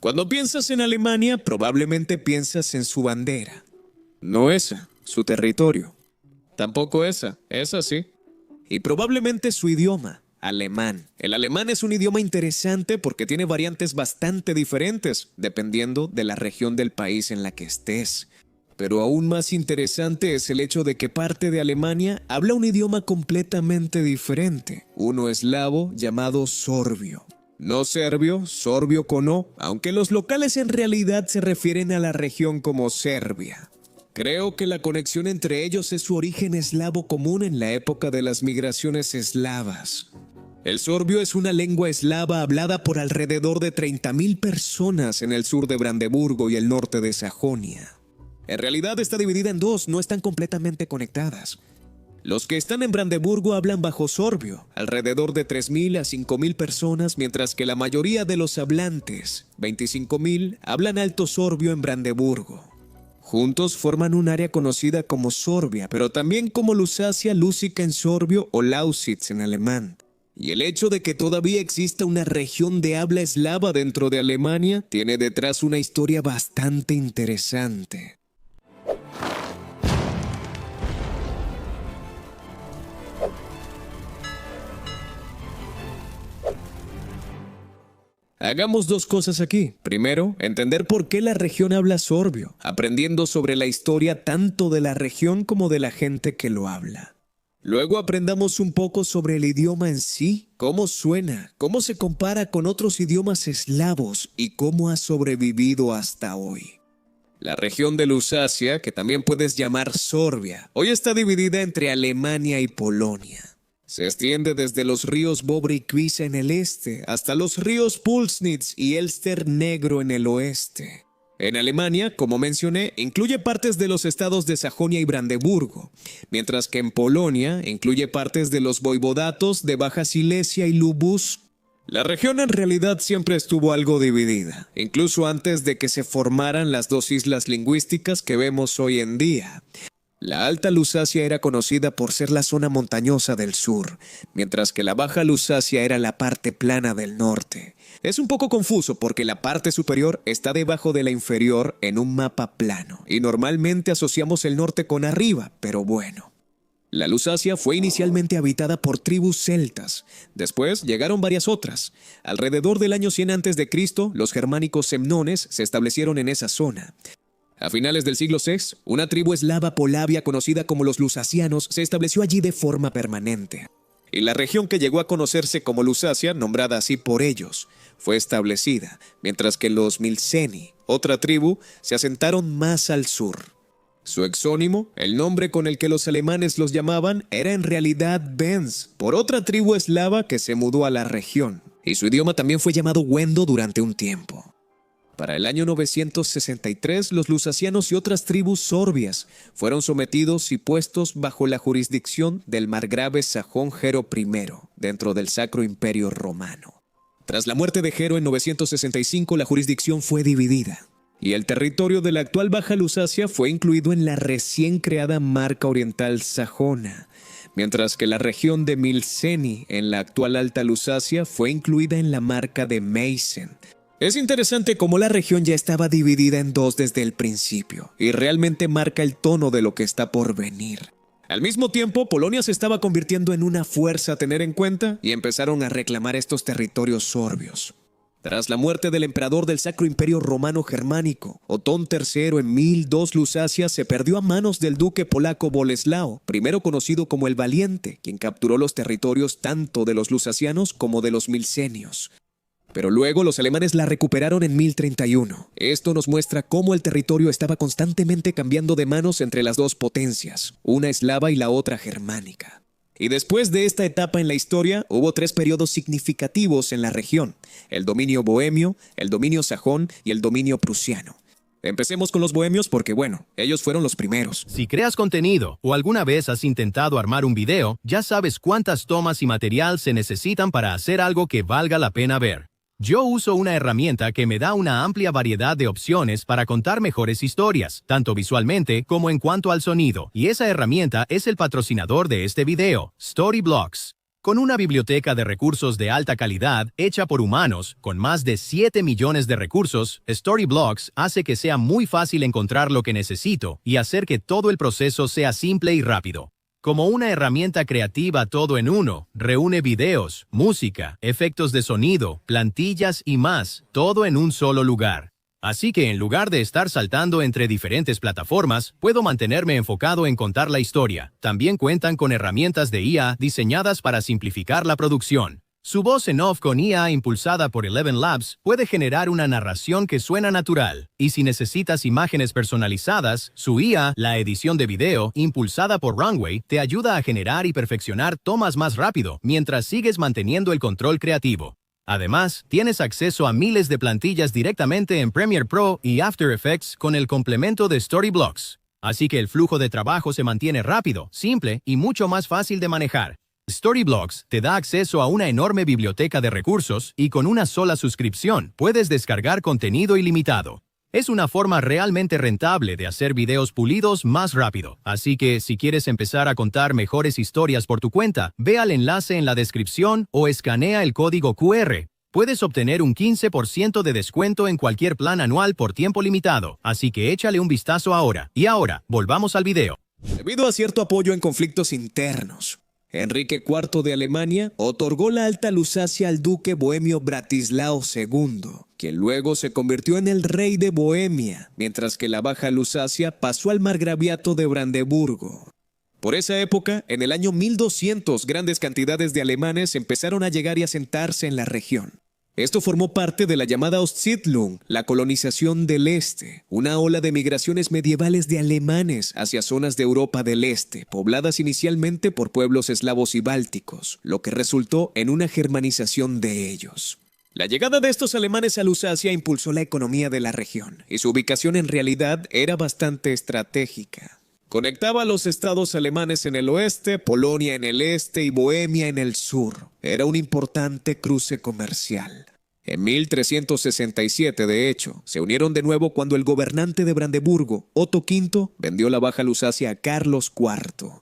Cuando piensas en Alemania, probablemente piensas en su bandera. No esa, su territorio. Tampoco esa sí. Y probablemente su idioma, alemán. El alemán es un idioma interesante porque tiene variantes bastante diferentes, dependiendo de la región del país en la que estés. Pero aún más interesante es el hecho de que parte de Alemania habla un idioma completamente diferente, uno eslavo llamado sorbio. No serbio, sorbio con O, aunque los locales en realidad se refieren a la región como Serbia. Creo que la conexión entre ellos es su origen eslavo común en la época de las migraciones eslavas. El sorbio es una lengua eslava hablada por alrededor de 30.000 personas en el sur de Brandeburgo y el norte de Sajonia. En realidad está dividida en dos, no están completamente conectadas. Los que están en Brandeburgo hablan bajo sorbio, alrededor de 3.000 a 5.000 personas, mientras que la mayoría de los hablantes, 25.000, hablan alto sorbio en Brandeburgo. Juntos forman un área conocida como Sorbia, pero también como Lusacia Lusica en sorbio o Lausitz en alemán. Y el hecho de que todavía exista una región de habla eslava dentro de Alemania tiene detrás una historia bastante interesante. Hagamos dos cosas aquí. Primero, entender por qué la región habla sorbio, aprendiendo sobre la historia tanto de la región como de la gente que lo habla. Luego aprendamos un poco sobre el idioma en sí, cómo suena, cómo se compara con otros idiomas eslavos y cómo ha sobrevivido hasta hoy. La región de Lusacia, que también puedes llamar Sorbia, hoy está dividida entre Alemania y Polonia. Se extiende desde los ríos Bobre y Kvisa en el este hasta los ríos Pulsnitz y Elster Negro en el oeste. En Alemania, como mencioné, incluye partes de los estados de Sajonia y Brandeburgo, mientras que en Polonia incluye partes de los voivodatos de Baja Silesia y Lubusk. La región en realidad siempre estuvo algo dividida, incluso antes de que se formaran las dos islas lingüísticas que vemos hoy en día. La Alta Lusacia era conocida por ser la zona montañosa del sur, mientras que la Baja Lusacia era la parte plana del norte. Es un poco confuso porque la parte superior está debajo de la inferior en un mapa plano, y normalmente asociamos el norte con arriba, pero bueno. La Lusacia fue inicialmente habitada por tribus celtas, después llegaron varias otras. Alrededor del año 100 a.C., los germánicos semnones se establecieron en esa zona. A finales del siglo VI, una tribu eslava polavia conocida como los lusacianos se estableció allí de forma permanente. Y la región que llegó a conocerse como Lusacia, nombrada así por ellos, fue establecida, mientras que los Milceni, otra tribu, se asentaron más al sur. Su exónimo, el nombre con el que los alemanes los llamaban, era en realidad Benz, por otra tribu eslava que se mudó a la región, y su idioma también fue llamado Wendo durante un tiempo. Para el año 963, los lusacianos y otras tribus sorbias fueron sometidos y puestos bajo la jurisdicción del margrave sajón Gero I, dentro del Sacro Imperio Romano. Tras la muerte de Gero en 965, la jurisdicción fue dividida, y el territorio de la actual Baja Lusacia fue incluido en la recién creada Marca Oriental Sajona, mientras que la región de Milceni, en la actual Alta Lusacia, fue incluida en la Marca de Meissen. Es interesante cómo la región ya estaba dividida en dos desde el principio, y realmente marca el tono de lo que está por venir. Al mismo tiempo, Polonia se estaba convirtiendo en una fuerza a tener en cuenta y empezaron a reclamar estos territorios sorbios. Tras la muerte del emperador del Sacro Imperio Romano Germánico, Otón III en 1002, Lusacia se perdió a manos del duque polaco Boleslao, primero conocido como el Valiente, quien capturó los territorios tanto de los lusacianos como de los milcenios. Pero luego los alemanes la recuperaron en 1031. Esto nos muestra cómo el territorio estaba constantemente cambiando de manos entre las dos potencias, una eslava y la otra germánica. Y después de esta etapa en la historia, hubo tres periodos significativos en la región: el dominio bohemio, el dominio sajón y el dominio prusiano. Empecemos con los bohemios porque, bueno, ellos fueron los primeros. Si creas contenido o alguna vez has intentado armar un video, ya sabes cuántas tomas y material se necesitan para hacer algo que valga la pena ver. Yo uso una herramienta que me da una amplia variedad de opciones para contar mejores historias, tanto visualmente como en cuanto al sonido, y esa herramienta es el patrocinador de este video, Storyblocks. Con una biblioteca de recursos de alta calidad hecha por humanos, con más de 7 millones de recursos, Storyblocks hace que sea muy fácil encontrar lo que necesito y hacer que todo el proceso sea simple y rápido. Como una herramienta creativa todo en uno, reúne videos, música, efectos de sonido, plantillas y más, todo en un solo lugar. Así que en lugar de estar saltando entre diferentes plataformas, puedo mantenerme enfocado en contar la historia. También cuentan con herramientas de IA diseñadas para simplificar la producción. Su voz en off con IA impulsada por Eleven Labs puede generar una narración que suena natural. Y si necesitas imágenes personalizadas, su IA, la edición de video, impulsada por Runway, te ayuda a generar y perfeccionar tomas más rápido, mientras sigues manteniendo el control creativo. Además, tienes acceso a miles de plantillas directamente en Premiere Pro y After Effects con el complemento de Storyblocks. Así que el flujo de trabajo se mantiene rápido, simple y mucho más fácil de manejar. Storyblocks te da acceso a una enorme biblioteca de recursos y con una sola suscripción puedes descargar contenido ilimitado. Es una forma realmente rentable de hacer videos pulidos más rápido. Así que si quieres empezar a contar mejores historias por tu cuenta, ve al enlace en la descripción o escanea el código QR. Puedes obtener un 15% de descuento en cualquier plan anual por tiempo limitado, así que échale un vistazo ahora. Y ahora, volvamos al video. Debido a cierto apoyo en conflictos internos, Enrique IV de Alemania otorgó la alta Lusacia al duque bohemio Bratislao II, quien luego se convirtió en el rey de Bohemia, mientras que la baja Lusacia pasó al margraviato de Brandeburgo. Por esa época, en el año 1200, grandes cantidades de alemanes empezaron a llegar y asentarse en la región. Esto formó parte de la llamada Ostsiedlung, la colonización del este, una ola de migraciones medievales de alemanes hacia zonas de Europa del Este, pobladas inicialmente por pueblos eslavos y bálticos, lo que resultó en una germanización de ellos. La llegada de estos alemanes a Lusacia impulsó la economía de la región, y su ubicación en realidad era bastante estratégica. Conectaba a los estados alemanes en el oeste, Polonia en el este y Bohemia en el sur. Era un importante cruce comercial. En 1367, de hecho, se unieron de nuevo cuando el gobernante de Brandeburgo, Otto V, vendió la Baja Lusacia a Carlos IV.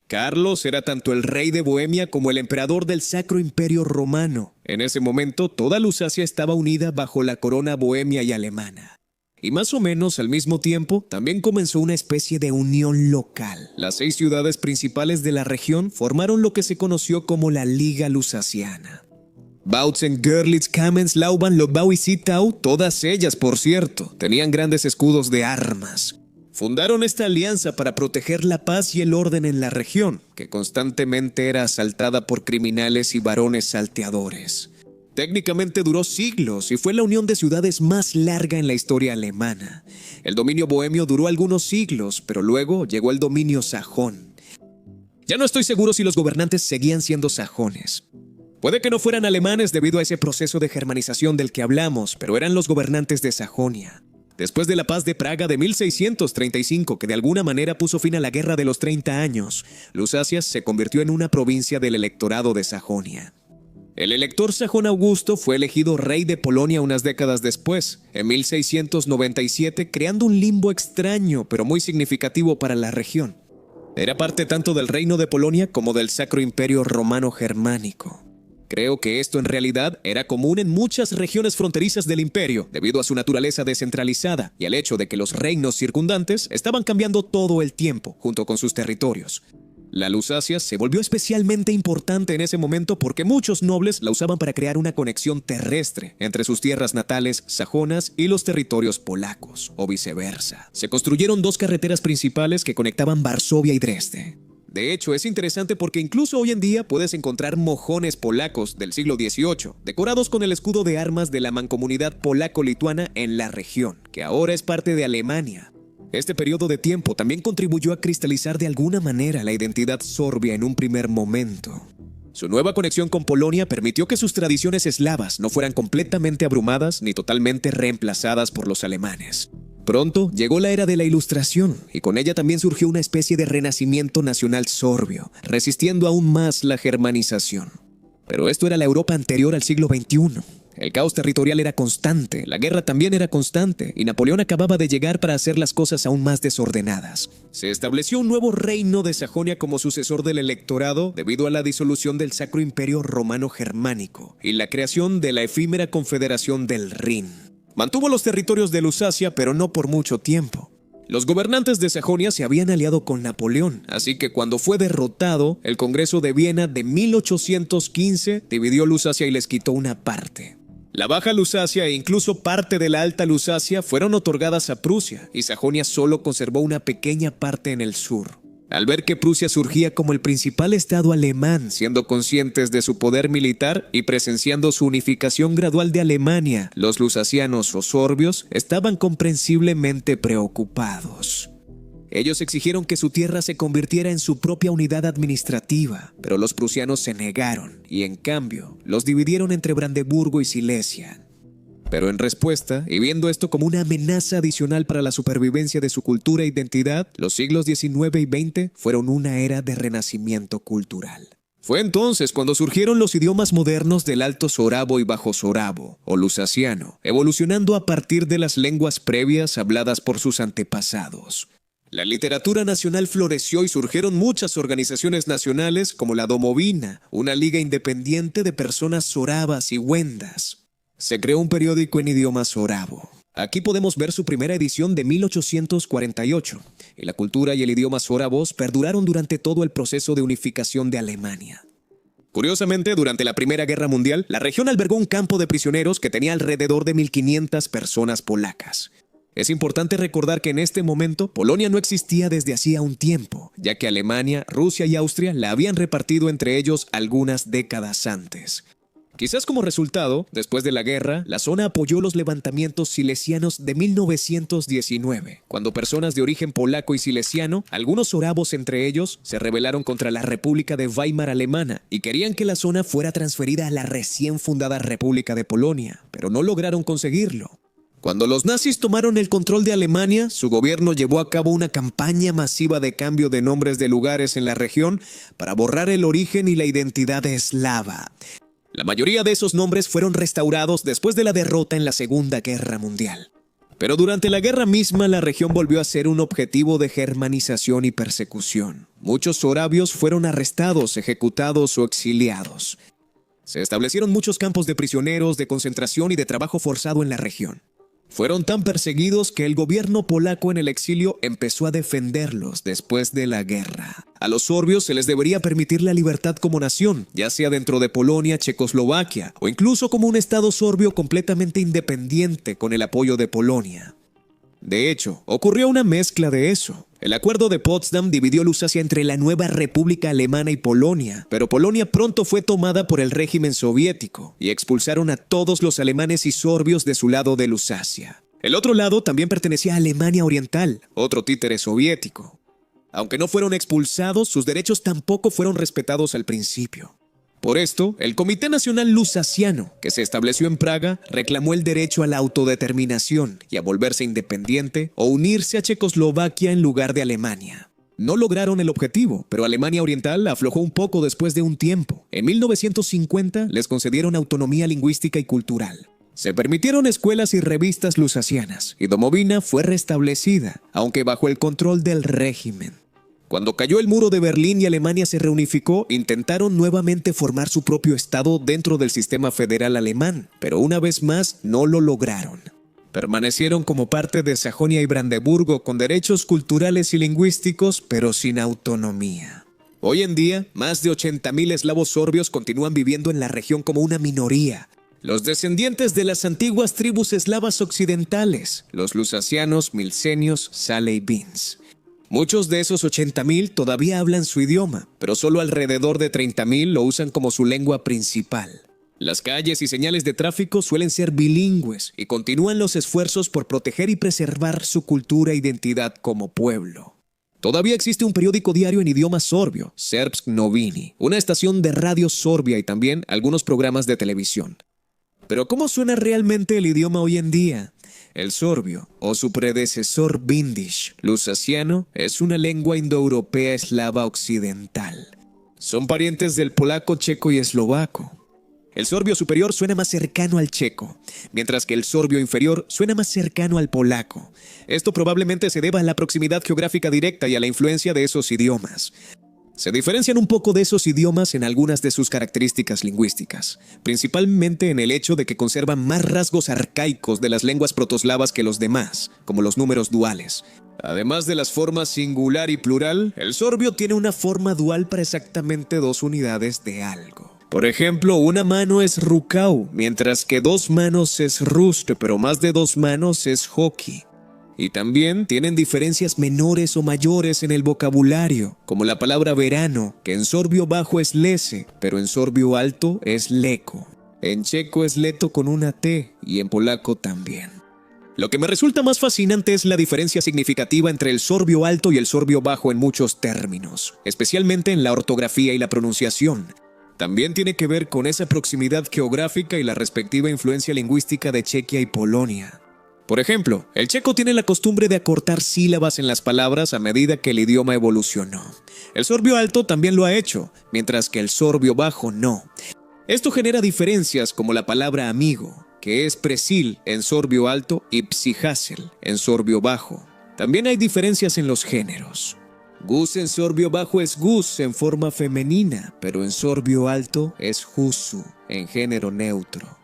Carlos era tanto el rey de Bohemia como el emperador del Sacro Imperio Romano. En ese momento, toda Lusacia estaba unida bajo la corona bohemia y alemana. Y más o menos al mismo tiempo, también comenzó una especie de unión local. Las 6 ciudades principales de la región formaron lo que se conoció como la Liga Lusaciana. Bautzen, Görlitz, Kamenz, Lauban, Lobau y Zittau, todas ellas, por cierto, tenían grandes escudos de armas. Fundaron esta alianza para proteger la paz y el orden en la región, que constantemente era asaltada por criminales y varones salteadores. Técnicamente duró siglos y fue la unión de ciudades más larga en la historia alemana. El dominio bohemio duró algunos siglos, pero luego llegó el dominio sajón. Ya no estoy seguro si los gobernantes seguían siendo sajones. Puede que no fueran alemanes debido a ese proceso de germanización del que hablamos, pero eran los gobernantes de Sajonia. Después de la paz de Praga de 1635, que de alguna manera puso fin a la Guerra de los 30 años, Lusacia se convirtió en una provincia del electorado de Sajonia. El elector sajón Augusto fue elegido rey de Polonia unas décadas después, en 1697, creando un limbo extraño pero muy significativo para la región. Era parte tanto del reino de Polonia como del Sacro Imperio Romano Germánico. Creo que esto en realidad era común en muchas regiones fronterizas del imperio, debido a su naturaleza descentralizada y al hecho de que los reinos circundantes estaban cambiando todo el tiempo, junto con sus territorios. La Lusacia se volvió especialmente importante en ese momento porque muchos nobles la usaban para crear una conexión terrestre entre sus tierras natales sajonas y los territorios polacos, o viceversa. Se construyeron 2 carreteras principales que conectaban Varsovia y Dresde. De hecho, es interesante porque incluso hoy en día puedes encontrar mojones polacos del siglo XVIII, decorados con el escudo de armas de la mancomunidad polaco-lituana en la región, que ahora es parte de Alemania. Este periodo de tiempo también contribuyó a cristalizar de alguna manera la identidad sorbia en un primer momento. Su nueva conexión con Polonia permitió que sus tradiciones eslavas no fueran completamente abrumadas ni totalmente reemplazadas por los alemanes. Pronto llegó la era de la Ilustración y con ella también surgió una especie de renacimiento nacional sorbio, resistiendo aún más la germanización. Pero esto era la Europa anterior al siglo XXI. El caos territorial era constante, la guerra también era constante, y Napoleón acababa de llegar para hacer las cosas aún más desordenadas. Se estableció un nuevo reino de Sajonia como sucesor del electorado debido a la disolución del Sacro Imperio Romano Germánico y la creación de la efímera Confederación del Rin. Mantuvo los territorios de Lusacia, pero no por mucho tiempo. Los gobernantes de Sajonia se habían aliado con Napoleón, así que cuando fue derrotado, el Congreso de Viena de 1815 dividió Lusacia y les quitó una parte. La Baja Lusacia e incluso parte de la Alta Lusacia fueron otorgadas a Prusia, y Sajonia solo conservó una pequeña parte en el sur. Al ver que Prusia surgía como el principal estado alemán, siendo conscientes de su poder militar y presenciando su unificación gradual de Alemania, los lusacianos o sorbios estaban comprensiblemente preocupados. Ellos exigieron que su tierra se convirtiera en su propia unidad administrativa, pero los prusianos se negaron y, en cambio, los dividieron entre Brandeburgo y Silesia. Pero en respuesta, y viendo esto como una amenaza adicional para la supervivencia de su cultura e identidad, los siglos XIX y XX fueron una era de renacimiento cultural. Fue entonces cuando surgieron los idiomas modernos del Alto Sorabo y Bajo Sorabo, o lusaciano, evolucionando a partir de las lenguas previas habladas por sus antepasados. La literatura nacional floreció y surgieron muchas organizaciones nacionales como la Domovina, una liga independiente de personas sorabas y wendas. Se creó un periódico en idioma sorabo. Aquí podemos ver su primera edición de 1848, y la cultura y el idioma sorabos perduraron durante todo el proceso de unificación de Alemania. Curiosamente, durante la Primera Guerra Mundial, la región albergó un campo de prisioneros que tenía alrededor de 1.500 personas polacas. Es importante recordar que en este momento Polonia no existía desde hacía un tiempo, ya que Alemania, Rusia y Austria la habían repartido entre ellos algunas décadas antes. Quizás como resultado, después de la guerra, la zona apoyó los levantamientos silesianos de 1919, cuando personas de origen polaco y silesiano, algunos sorabos entre ellos, se rebelaron contra la República de Weimar alemana y querían que la zona fuera transferida a la recién fundada República de Polonia, pero no lograron conseguirlo. Cuando los nazis tomaron el control de Alemania, su gobierno llevó a cabo una campaña masiva de cambio de nombres de lugares en la región para borrar el origen y la identidad eslava. La mayoría de esos nombres fueron restaurados después de la derrota en la Segunda Guerra Mundial. Pero durante la guerra misma, la región volvió a ser un objetivo de germanización y persecución. Muchos sorabios fueron arrestados, ejecutados o exiliados. Se establecieron muchos campos de prisioneros, de concentración y de trabajo forzado en la región. Fueron tan perseguidos que el gobierno polaco en el exilio empezó a defenderlos después de la guerra. A los sorbios se les debería permitir la libertad como nación, ya sea dentro de Polonia, Checoslovaquia o incluso como un estado sorbio completamente independiente con el apoyo de Polonia. De hecho, ocurrió una mezcla de eso. El Acuerdo de Potsdam dividió Lusacia entre la nueva República Alemana y Polonia, pero Polonia pronto fue tomada por el régimen soviético y expulsaron a todos los alemanes y sorbios de su lado de Lusacia. El otro lado también pertenecía a Alemania Oriental, otro títere soviético. Aunque no fueron expulsados, sus derechos tampoco fueron respetados al principio. Por esto, el Comité Nacional Lusaciano, que se estableció en Praga, reclamó el derecho a la autodeterminación y a volverse independiente o unirse a Checoslovaquia en lugar de Alemania. No lograron el objetivo, pero Alemania Oriental aflojó un poco después de un tiempo. En 1950 les concedieron autonomía lingüística y cultural. Se permitieron escuelas y revistas lusacianas, y Domovina fue restablecida, aunque bajo el control del régimen. Cuando cayó el muro de Berlín y Alemania se reunificó, intentaron nuevamente formar su propio estado dentro del sistema federal alemán, pero una vez más no lo lograron. Permanecieron como parte de Sajonia y Brandeburgo con derechos culturales y lingüísticos, pero sin autonomía. Hoy en día, más de 80.000 eslavos sorbios continúan viviendo en la región como una minoría. Los descendientes de las antiguas tribus eslavas occidentales, los lusacianos, milcenios, Sale y Vins. Muchos de esos 80.000 todavía hablan su idioma, pero solo alrededor de 30.000 lo usan como su lengua principal. Las calles y señales de tráfico suelen ser bilingües y continúan los esfuerzos por proteger y preservar su cultura e identidad como pueblo. Todavía existe un periódico diario en idioma sorbio, Serbsk Novini, una estación de radio sorbia y también algunos programas de televisión. Pero ¿cómo suena realmente el idioma hoy en día? El sorbio, o su predecesor vindish, lusaciano, es una lengua indoeuropea eslava occidental. Son parientes del polaco, checo y eslovaco. El sorbio superior suena más cercano al checo, mientras que el sorbio inferior suena más cercano al polaco. Esto probablemente se deba a la proximidad geográfica directa y a la influencia de esos idiomas. Se diferencian un poco de esos idiomas en algunas de sus características lingüísticas, principalmente en el hecho de que conservan más rasgos arcaicos de las lenguas protoslavas que los demás, como los números duales. Además de las formas singular y plural, el sorbio tiene una forma dual para exactamente dos unidades de algo. Por ejemplo, una mano es rukau, mientras que dos manos es rust, pero más de dos manos es hoki. Y también tienen diferencias menores o mayores en el vocabulario, como la palabra verano, que en sorbio bajo es lese, pero en sorbio alto es leko. En checo es leto con una T y en polaco también. Lo que me resulta más fascinante es la diferencia significativa entre el sorbio alto y el sorbio bajo en muchos términos, especialmente en la ortografía y la pronunciación. También tiene que ver con esa proximidad geográfica y la respectiva influencia lingüística de Chequia y Polonia. Por ejemplo, el checo tiene la costumbre de acortar sílabas en las palabras a medida que el idioma evolucionó. El sorbio alto también lo ha hecho, mientras que el sorbio bajo no. Esto genera diferencias como la palabra amigo, que es presil en sorbio alto y psihasel en sorbio bajo. También hay diferencias en los géneros. Gus en sorbio bajo es gus en forma femenina, pero en sorbio alto es husu en género neutro.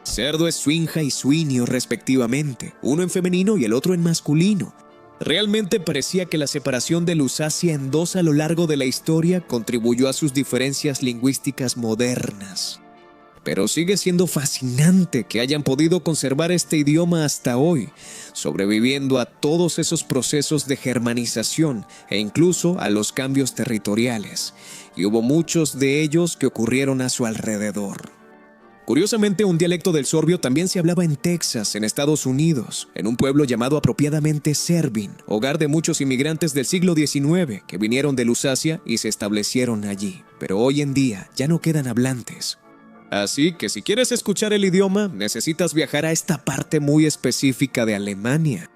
Cerdo es suinja y suinio respectivamente, uno en femenino y el otro en masculino. Realmente parecía que la separación de Lusacia en dos a lo largo de la historia contribuyó a sus diferencias lingüísticas modernas. Pero sigue siendo fascinante que hayan podido conservar este idioma hasta hoy, sobreviviendo a todos esos procesos de germanización e incluso a los cambios territoriales, y hubo muchos de ellos que ocurrieron a su alrededor. Curiosamente, un dialecto del sorbio también se hablaba en Texas, en Estados Unidos, en un pueblo llamado apropiadamente Serbin, hogar de muchos inmigrantes del siglo XIX que vinieron de Lusacia y se establecieron allí, pero hoy en día ya no quedan hablantes. Así que si quieres escuchar el idioma, necesitas viajar a esta parte muy específica de Alemania.